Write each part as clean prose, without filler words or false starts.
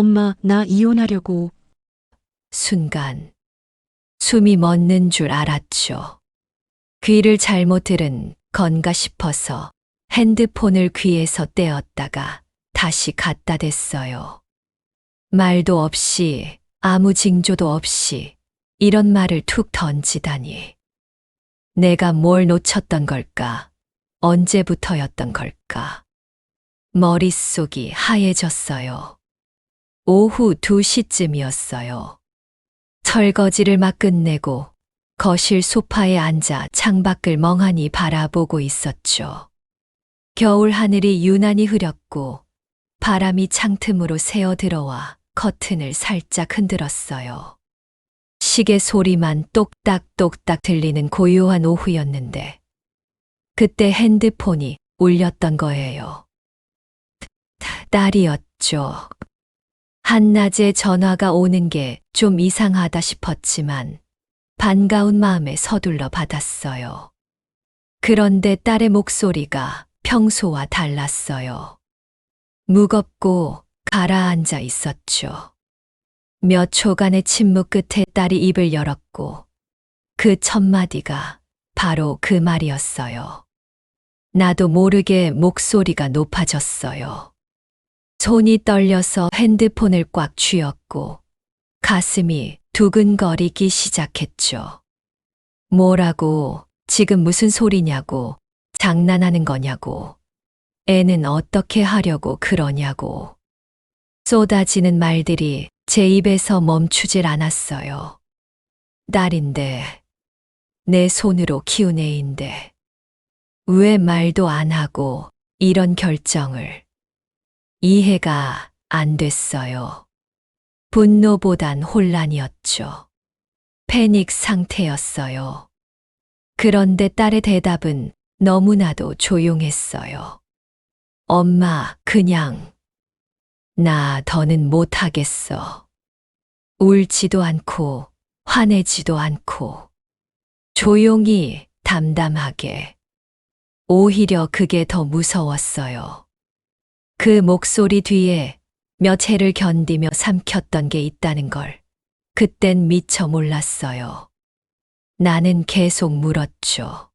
엄마, 나 이혼하려고. 순간 숨이 멎는 줄 알았죠. 귀를 잘못 들은 건가 싶어서 핸드폰을 귀에서 떼었다가 다시 갖다 댔어요. 말도 없이 아무 징조도 없이 이런 말을 툭 던지다니. 내가 뭘 놓쳤던 걸까? 언제부터였던 걸까? 머릿속이 하얘졌어요. 오후 2시쯤이었어요. 설거지를 막 끝내고 거실 소파에 앉아 창밖을 멍하니 바라보고 있었죠. 겨울 하늘이 유난히 흐렸고 바람이 창틈으로 새어 들어와 커튼을 살짝 흔들었어요. 시계 소리만 똑딱똑딱 들리는 고요한 오후였는데 그때 핸드폰이 울렸던 거예요. 딸이었죠. 한낮에 전화가 오는 게 좀 이상하다 싶었지만 반가운 마음에 서둘러 받았어요. 그런데 딸의 목소리가 평소와 달랐어요. 무겁고 가라앉아 있었죠. 몇 초간의 침묵 끝에 딸이 입을 열었고 그 첫 마디가 바로 그 말이었어요. 나도 모르게 목소리가 높아졌어요. 손이 떨려서 핸드폰을 꽉 쥐었고 가슴이 두근거리기 시작했죠. 뭐라고, 지금 무슨 소리냐고, 장난하는 거냐고, 애는 어떻게 하려고 그러냐고. 쏟아지는 말들이 제 입에서 멈추질 않았어요. 딸인데, 내 손으로 키운 애인데, 왜 말도 안 하고 이런 결정을. 이해가 안 됐어요. 분노보단 혼란이었죠. 패닉 상태였어요. 그런데 딸의 대답은 너무나도 조용했어요. 엄마, 그냥 나 더는 못하겠어. 울지도 않고 화내지도 않고 조용히 담담하게. 오히려 그게 더 무서웠어요. 그 목소리 뒤에 몇 해를 견디며 삼켰던 게 있다는 걸 그땐 미처 몰랐어요. 나는 계속 물었죠.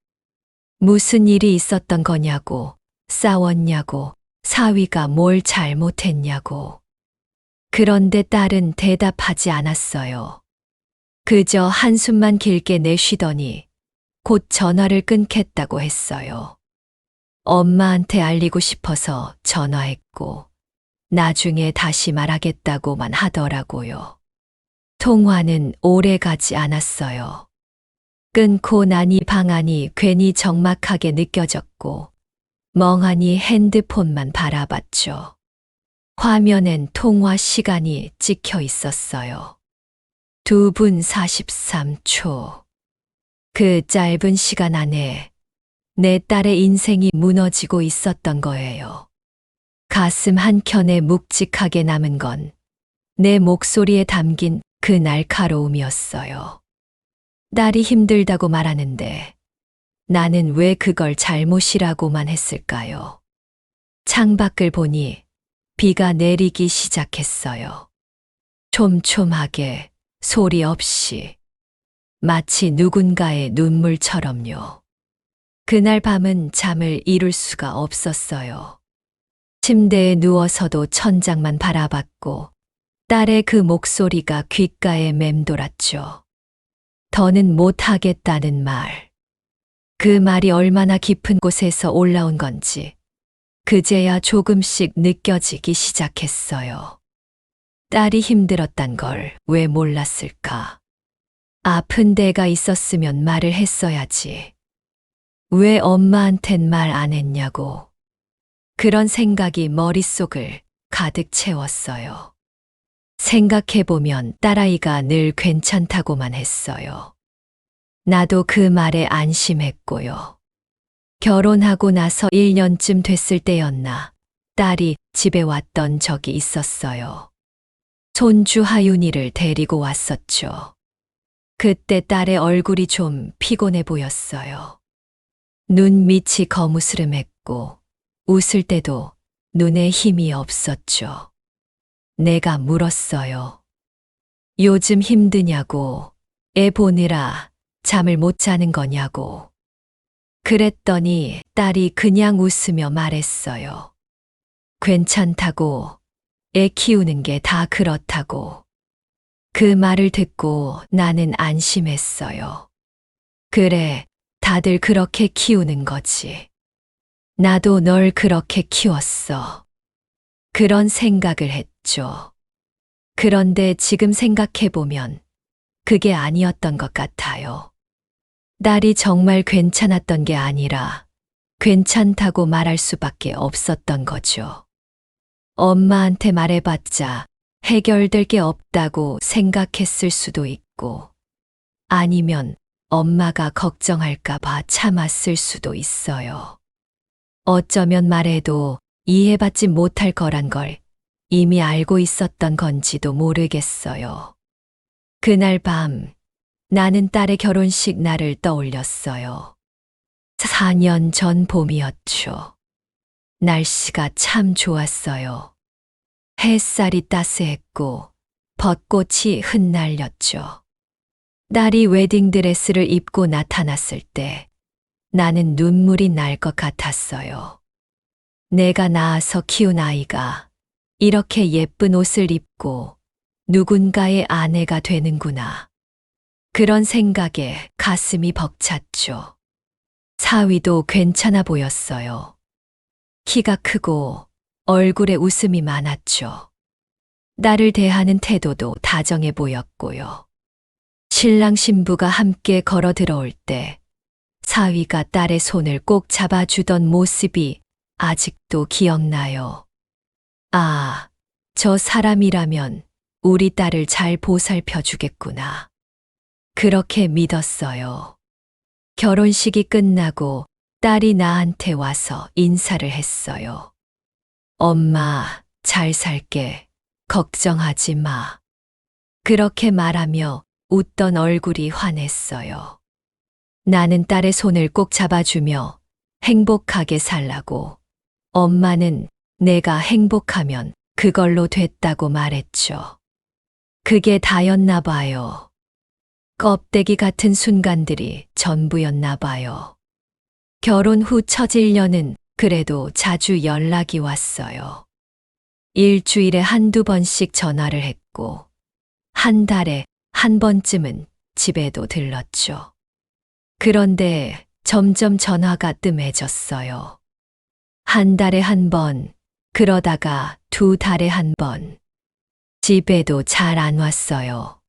무슨 일이 있었던 거냐고, 싸웠냐고, 사위가 뭘 잘못했냐고. 그런데 딸은 대답하지 않았어요. 그저 한숨만 길게 내쉬더니 곧 전화를 끊겠다고 했어요. 엄마한테 알리고 싶어서 전화했고 나중에 다시 말하겠다고만 하더라고요. 통화는 오래 가지 않았어요. 끊고 나니 방안이 괜히 적막하게 느껴졌고 멍하니 핸드폰만 바라봤죠. 화면엔 통화 시간이 찍혀 있었어요. 2분 43초. 그 짧은 시간 안에 내 딸의 인생이 무너지고 있었던 거예요. 가슴 한켠에 묵직하게 남은 건 내 목소리에 담긴 그 날카로움이었어요. 딸이 힘들다고 말하는데 나는 왜 그걸 잘못이라고만 했을까요? 창밖을 보니 비가 내리기 시작했어요. 촘촘하게, 소리 없이, 마치 누군가의 눈물처럼요. 그날 밤은 잠을 이룰 수가 없었어요. 침대에 누워서도 천장만 바라봤고 딸의 그 목소리가 귓가에 맴돌았죠. 더는 못하겠다는 말. 그 말이 얼마나 깊은 곳에서 올라온 건지 그제야 조금씩 느껴지기 시작했어요. 딸이 힘들었단 걸 왜 몰랐을까? 아픈 데가 있었으면 말을 했어야지. 왜 엄마한텐 말 안 했냐고. 그런 생각이 머릿속을 가득 채웠어요. 생각해보면 딸아이가 늘 괜찮다고만 했어요. 나도 그 말에 안심했고요. 결혼하고 나서 1년쯤 됐을 때였나 딸이 집에 왔던 적이 있었어요. 손주 하윤이를 데리고 왔었죠. 그때 딸의 얼굴이 좀 피곤해 보였어요. 눈 밑이 거무스름했고 웃을 때도 눈에 힘이 없었죠. 내가 물었어요. 요즘 힘드냐고, 애 보느라 잠을 못 자는 거냐고. 그랬더니 딸이 그냥 웃으며 말했어요. 괜찮다고, 애 키우는 게 다 그렇다고. 그 말을 듣고 나는 안심했어요. 그래, 다들 그렇게 키우는 거지. 나도 널 그렇게 키웠어. 그런 생각을 했죠. 그런데 지금 생각해보면 그게 아니었던 것 같아요. 딸이 정말 괜찮았던 게 아니라 괜찮다고 말할 수밖에 없었던 거죠. 엄마한테 말해봤자 해결될 게 없다고 생각했을 수도 있고, 아니면 엄마가 걱정할까봐 참았을 수도 있어요. 어쩌면 말해도 이해받지 못할 거란 걸 이미 알고 있었던 건지도 모르겠어요. 그날 밤, 나는 딸의 결혼식 날을 떠올렸어요. 4년 전 봄이었죠. 날씨가 참 좋았어요. 햇살이 따스했고 벚꽃이 흩날렸죠. 딸이 웨딩드레스를 입고 나타났을 때 나는 눈물이 날 것 같았어요. 내가 낳아서 키운 아이가 이렇게 예쁜 옷을 입고 누군가의 아내가 되는구나. 그런 생각에 가슴이 벅찼죠. 사위도 괜찮아 보였어요. 키가 크고 얼굴에 웃음이 많았죠. 딸을 대하는 태도도 다정해 보였고요. 신랑 신부가 함께 걸어 들어올 때 사위가 딸의 손을 꼭 잡아주던 모습이 아직도 기억나요. 아, 저 사람이라면 우리 딸을 잘 보살펴 주겠구나. 그렇게 믿었어요. 결혼식이 끝나고 딸이 나한테 와서 인사를 했어요. 엄마, 잘 살게. 걱정하지 마. 그렇게 말하며 웃던 얼굴이 환했어요. 나는 딸의 손을 꼭 잡아주며 행복하게 살라고, 엄마는 내가 행복하면 그걸로 됐다고 말했죠. 그게 다였나 봐요. 껍데기 같은 순간들이 전부였나 봐요. 결혼 후 첫 1년은 그래도 자주 연락이 왔어요. 일주일에 한두 번씩 전화를 했고, 한 달에 한 번쯤은 집에도 들렀죠. 그런데 점점 전화가 뜸해졌어요. 한 달에 한 번, 그러다가 2달에 한 번. 집에도 잘 안 왔어요.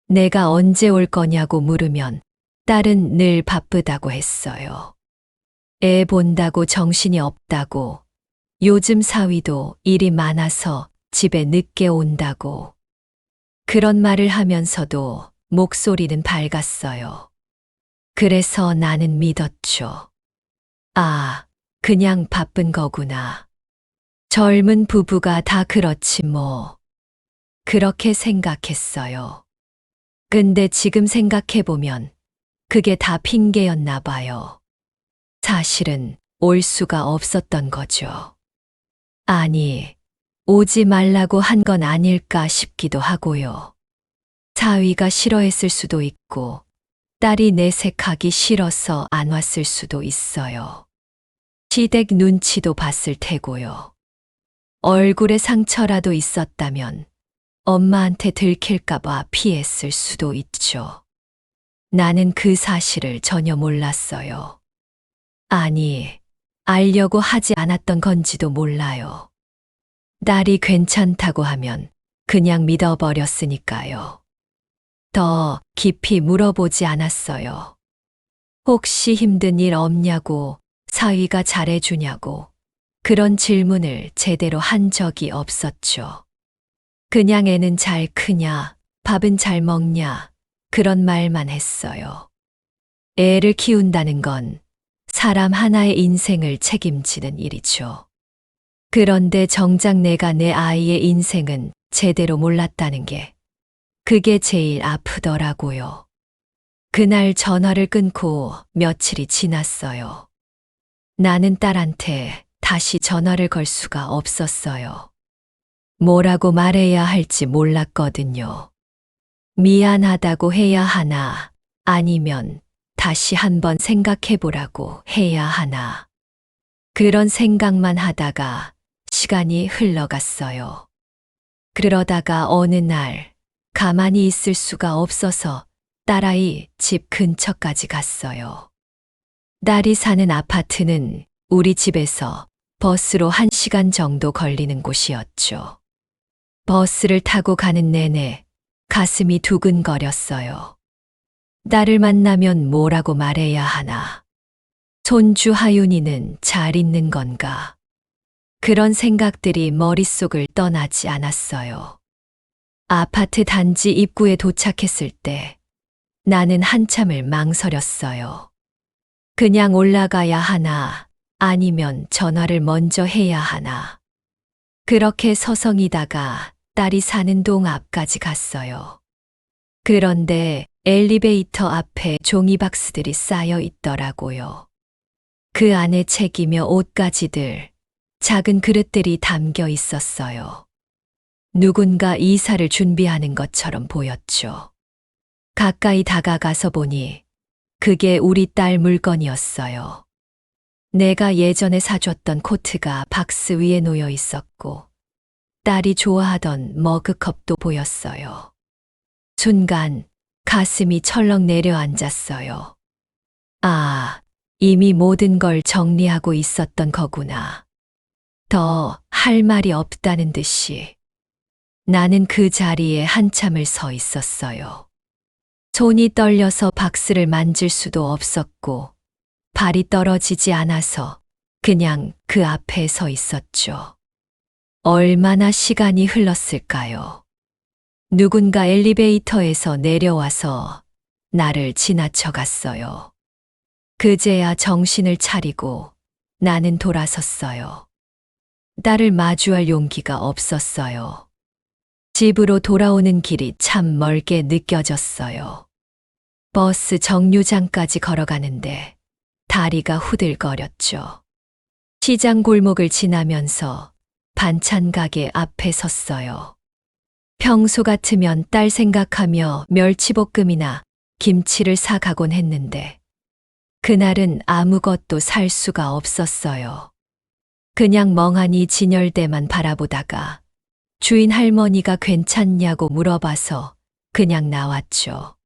내가 언제 올 거냐고 물으면 딸은 늘 바쁘다고 했어요. 애 본다고 정신이 없다고, 요즘 사위도 일이 많아서 집에 늦게 온다고. 그런 말을 하면서도 목소리는 밝았어요. 그래서 나는 믿었죠. 아, 그냥 바쁜 거구나. 젊은 부부가 다 그렇지 뭐. 그렇게 생각했어요. 근데 지금 생각해보면 그게 다 핑계였나 봐요. 사실은 올 수가 없었던 거죠. 아니, 오지 말라고 한 건 아닐까 싶기도 하고요. 사위가 싫어했을 수도 있고, 딸이 내색하기 싫어서 안 왔을 수도 있어요. 시댁 눈치도 봤을 테고요. 얼굴에 상처라도 있었다면 엄마한테 들킬까봐 피했을 수도 있죠. 나는 그 사실을 전혀 몰랐어요. 아니, 알려고 하지 않았던 건지도 몰라요. 딸이 괜찮다고 하면 그냥 믿어버렸으니까요. 더 깊이 물어보지 않았어요. 혹시 힘든 일 없냐고, 사위가 잘해주냐고, 그런 질문을 제대로 한 적이 없었죠. 그냥 애는 잘 크냐, 밥은 잘 먹냐, 그런 말만 했어요. 애를 키운다는 건 사람 하나의 인생을 책임지는 일이죠. 그런데 정작 내가 내 아이의 인생은 제대로 몰랐다는 게, 그게 제일 아프더라고요. 그날 전화를 끊고 며칠이 지났어요. 나는 딸한테 다시 전화를 걸 수가 없었어요. 뭐라고 말해야 할지 몰랐거든요. 미안하다고 해야 하나, 아니면 다시 한번 생각해보라고 해야 하나. 그런 생각만 하다가 시간이 흘러갔어요. 그러다가 어느 날 가만히 있을 수가 없어서 딸아이 집 근처까지 갔어요. 딸이 사는 아파트는 우리 집에서 버스로 1시간 정도 걸리는 곳이었죠. 버스를 타고 가는 내내 가슴이 두근거렸어요. 딸을 만나면 뭐라고 말해야 하나. 손주 하윤이는 잘 있는 건가. 그런 생각들이 머릿속을 떠나지 않았어요. 아파트 단지 입구에 도착했을 때 나는 한참을 망설였어요. 그냥 올라가야 하나, 아니면 전화를 먼저 해야 하나. 그렇게 서성이다가 딸이 사는 동 앞까지 갔어요. 그런데 엘리베이터 앞에 종이박스들이 쌓여 있더라고요. 그 안에 책이며 옷가지들, 작은 그릇들이 담겨 있었어요. 누군가 이사를 준비하는 것처럼 보였죠. 가까이 다가가서 보니 그게 우리 딸 물건이었어요. 내가 예전에 사줬던 코트가 박스 위에 놓여 있었고, 딸이 좋아하던 머그컵도 보였어요. 순간 가슴이 철렁 내려앉았어요. 아, 이미 모든 걸 정리하고 있었던 거구나. 더 할 말이 없다는 듯이 나는 그 자리에 한참을 서 있었어요. 손이 떨려서 박스를 만질 수도 없었고 발이 떨어지지 않아서 그냥 그 앞에 서 있었죠. 얼마나 시간이 흘렀을까요? 누군가 엘리베이터에서 내려와서 나를 지나쳐 갔어요. 그제야 정신을 차리고 나는 돌아섰어요. 딸을 마주할 용기가 없었어요. 집으로 돌아오는 길이 참 멀게 느껴졌어요. 버스 정류장까지 걸어가는데 다리가 후들거렸죠. 시장 골목을 지나면서 반찬 가게 앞에 섰어요. 평소 같으면 딸 생각하며 멸치볶음이나 김치를 사가곤 했는데 그날은 아무것도 살 수가 없었어요. 그냥 멍하니 진열대만 바라보다가 주인 할머니가 괜찮냐고 물어봐서 그냥 나왔죠.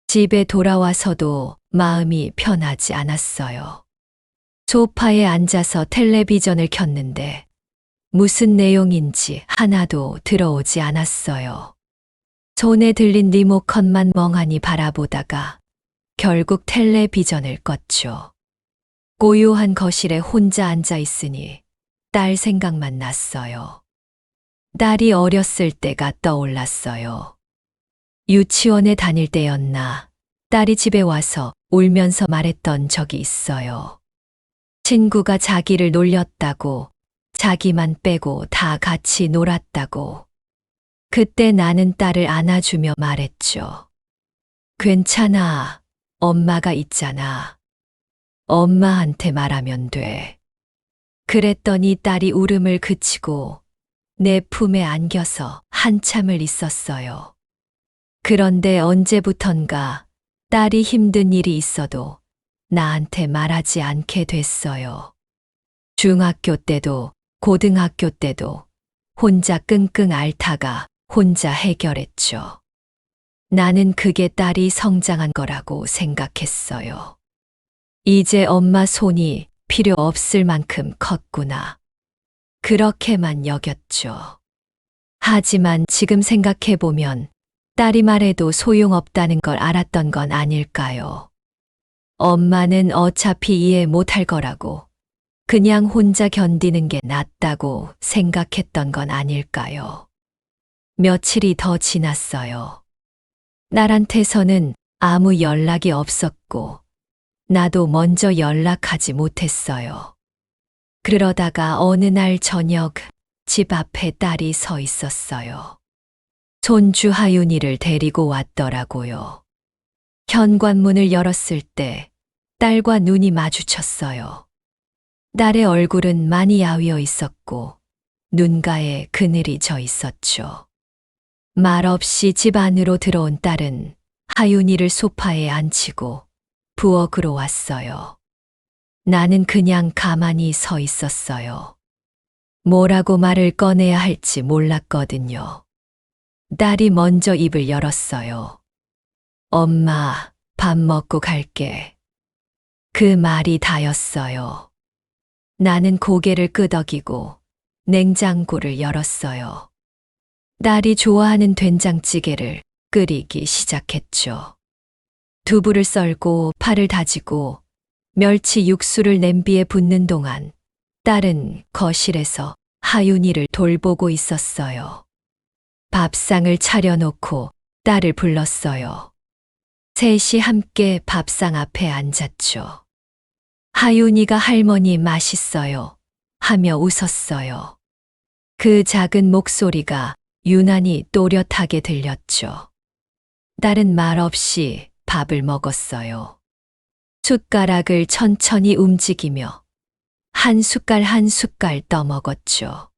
집에 돌아와서도 마음이 편하지 않았어요. 소파에 앉아서 텔레비전을 켰는데 무슨 내용인지 하나도 들어오지 않았어요. 손에 들린 리모컨만 멍하니 바라보다가 결국 텔레비전을 껐죠. 고요한 거실에 혼자 앉아 있으니 딸 생각만 났어요. 딸이 어렸을 때가 떠올랐어요. 유치원에 다닐 때였나 딸이 집에 와서 울면서 말했던 적이 있어요. 친구가 자기를 놀렸다고, 자기만 빼고 다 같이 놀았다고. 그때 나는 딸을 안아주며 말했죠. 괜찮아. 엄마가 있잖아. 엄마한테 말하면 돼. 그랬더니 딸이 울음을 그치고 내 품에 안겨서 한참을 있었어요. 그런데 언제부턴가 딸이 힘든 일이 있어도 나한테 말하지 않게 됐어요. 중학교 때도 고등학교 때도 혼자 끙끙 앓다가 혼자 해결했죠. 나는 그게 딸이 성장한 거라고 생각했어요. 이제 엄마 손이 필요 없을 만큼 컸구나. 그렇게만 여겼죠. 하지만 지금 생각해보면 딸이 말해도 소용없다는 걸 알았던 건 아닐까요? 엄마는 어차피 이해 못할 거라고 그냥 혼자 견디는 게 낫다고 생각했던 건 아닐까요? 며칠이 더 지났어요. 딸한테서는 아무 연락이 없었고 나도 먼저 연락하지 못했어요. 그러다가 어느 날 저녁 집 앞에 딸이 서 있었어요. 손주 하윤이를 데리고 왔더라고요. 현관문을 열었을 때 딸과 눈이 마주쳤어요. 딸의 얼굴은 많이 야위어 있었고 눈가에 그늘이 져 있었죠. 말없이 집 안으로 들어온 딸은 하윤이를 소파에 앉히고 부엌으로 왔어요. 나는 그냥 가만히 서 있었어요. 뭐라고 말을 꺼내야 할지 몰랐거든요. 딸이 먼저 입을 열었어요. 엄마, 밥 먹고 갈게. 그 말이 다였어요. 나는 고개를 끄덕이고 냉장고를 열었어요. 딸이 좋아하는 된장찌개를 끓이기 시작했죠. 두부를 썰고 파를 다지고 멸치 육수를 냄비에 붓는 동안 딸은 거실에서 하윤이를 돌보고 있었어요. 밥상을 차려놓고 딸을 불렀어요. 셋이 함께 밥상 앞에 앉았죠. 하윤이가 할머니 맛있어요 하며 웃었어요. 그 작은 목소리가 유난히 또렷하게 들렸죠. 딸은 말없이 밥을 먹었어요. 숟가락을 천천히 움직이며 한 숟갈 한 숟갈 떠먹었죠.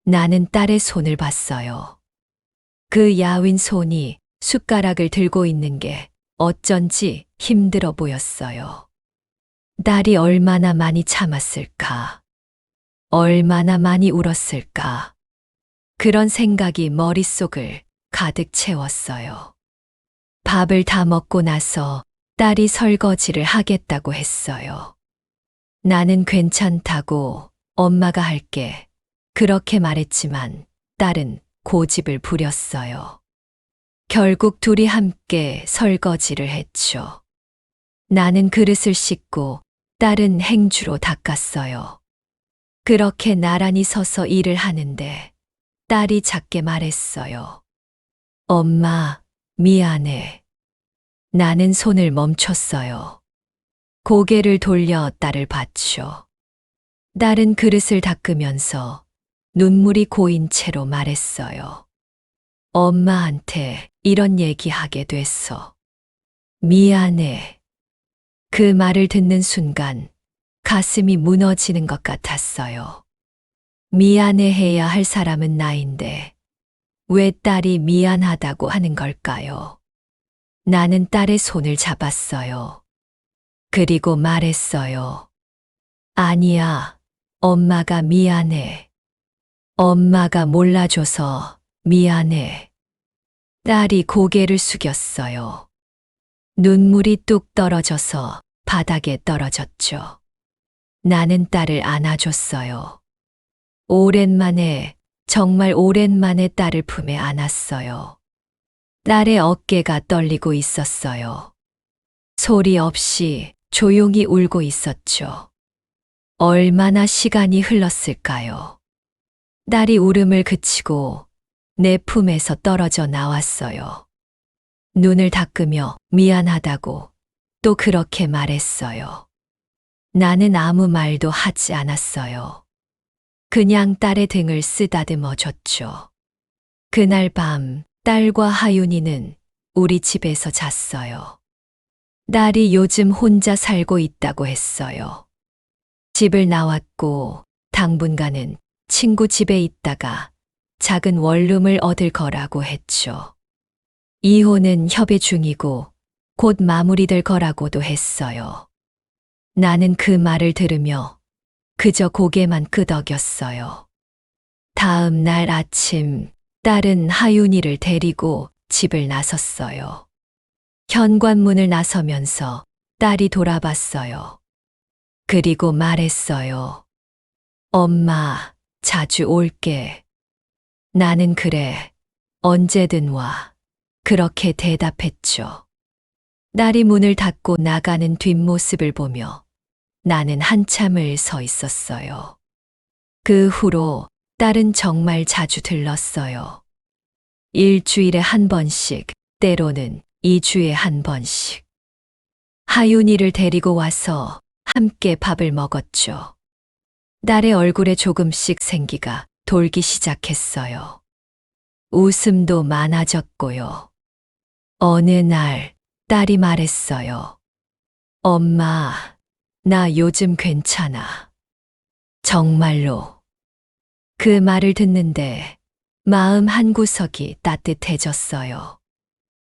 나는 딸의 손을 봤어요. 그 야윈 손이 숟가락을 들고 있는 게 어쩐지 힘들어 보였어요. 딸이 얼마나 많이 참았을까? 얼마나 많이 울었을까? 그런 생각이 머릿속을 가득 채웠어요. 밥을 다 먹고 나서 딸이 설거지를 하겠다고 했어요. 나는 괜찮다고 엄마가 할게. 그렇게 말했지만 딸은 고집을 부렸어요. 결국 둘이 함께 설거지를 했죠. 나는 그릇을 씻고 딸은 행주로 닦았어요. 그렇게 나란히 서서 일을 하는데 딸이 작게 말했어요. 엄마, 미안해. 나는 손을 멈췄어요. 고개를 돌려 딸을 봤죠. 딸은 그릇을 닦으면서 눈물이 고인 채로 말했어요. 엄마한테 이런 얘기하게 됐어. 미안해. 그 말을 듣는 순간 가슴이 무너지는 것 같았어요. 미안해 해야 할 사람은 나인데 왜 딸이 미안하다고 하는 걸까요? 나는 딸의 손을 잡았어요. 그리고 말했어요. 아니야, 엄마가 미안해. 엄마가 몰라줘서 미안해. 딸이 고개를 숙였어요. 눈물이 뚝 떨어져서 바닥에 떨어졌죠. 나는 딸을 안아줬어요. 오랜만에, 정말 오랜만에 딸을 품에 안았어요. 딸의 어깨가 떨리고 있었어요. 소리 없이 조용히 울고 있었죠. 얼마나 시간이 흘렀을까요? 딸이 울음을 그치고 내 품에서 떨어져 나왔어요. 눈을 닦으며 미안하다고 또 그렇게 말했어요. 나는 아무 말도 하지 않았어요. 그냥 딸의 등을 쓰다듬어 줬죠. 그날 밤 딸과 하윤이는 우리 집에서 잤어요. 딸이 요즘 혼자 살고 있다고 했어요. 집을 나왔고 당분간은 친구 집에 있다가 작은 원룸을 얻을 거라고 했죠. 이혼은 협의 중이고 곧 마무리될 거라고도 했어요. 나는 그 말을 들으며 그저 고개만 끄덕였어요. 다음 날 아침 딸은 하윤이를 데리고 집을 나섰어요. 현관문을 나서면서 딸이 돌아봤어요. 그리고 말했어요. 엄마, 자주 올게. 나는 그래, 언제든 와. 그렇게 대답했죠. 딸이 문을 닫고 나가는 뒷모습을 보며 나는 한참을 서 있었어요. 그 후로 딸은 정말 자주 들렀어요. 일주일에 한 번씩, 때로는 2주에 한 번씩. 하윤이를 데리고 와서 함께 밥을 먹었죠. 딸의 얼굴에 조금씩 생기가 돌기 시작했어요. 웃음도 많아졌고요. 어느 날 딸이 말했어요. 엄마, 나 요즘 괜찮아. 정말로. 그 말을 듣는데 마음 한구석이 따뜻해졌어요.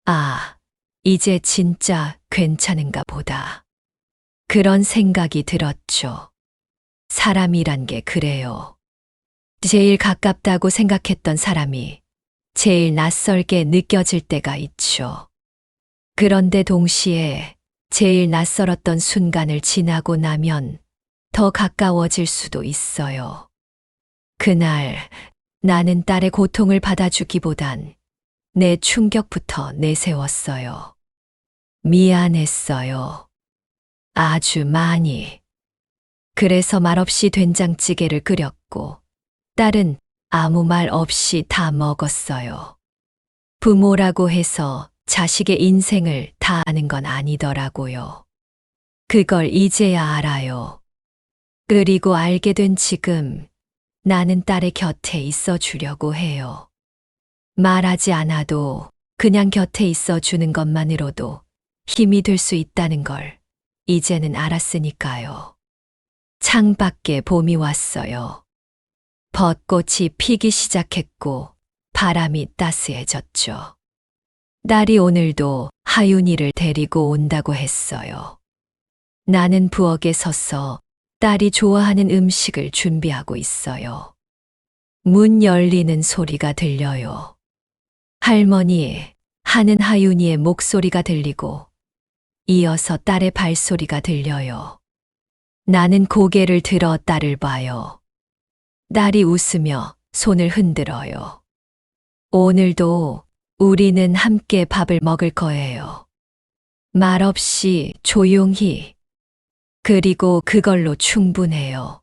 아, 이제 진짜 괜찮은가 보다. 그런 생각이 들었죠. 사람이란 게 그래요. 제일 가깝다고 생각했던 사람이 제일 낯설게 느껴질 때가 있죠. 그런데 동시에 제일 낯설었던 순간을 지나고 나면 더 가까워질 수도 있어요. 그날 나는 딸의 고통을 받아주기보단 내 충격부터 내세웠어요. 미안했어요. 아주 많이. 그래서 말없이 된장찌개를 끓였고 딸은 아무 말 없이 다 먹었어요. 부모라고 해서 자식의 인생을 다 아는 건 아니더라고요. 그걸 이제야 알아요. 그리고 알게 된 지금 나는 딸의 곁에 있어 주려고 해요. 말하지 않아도 그냥 곁에 있어 주는 것만으로도 힘이 될 수 있다는 걸 이제는 알았으니까요. 창밖에 봄이 왔어요. 벚꽃이 피기 시작했고 바람이 따스해졌죠. 딸이 오늘도 하윤이를 데리고 온다고 했어요. 나는 부엌에 서서 딸이 좋아하는 음식을 준비하고 있어요. 문 열리는 소리가 들려요. 할머니 하는 하윤이의 목소리가 들리고 이어서 딸의 발소리가 들려요. 나는 고개를 들어 딸을 봐요. 딸이 웃으며 손을 흔들어요. 오늘도 우리는 함께 밥을 먹을 거예요. 말없이 조용히. 그리고 그걸로 충분해요.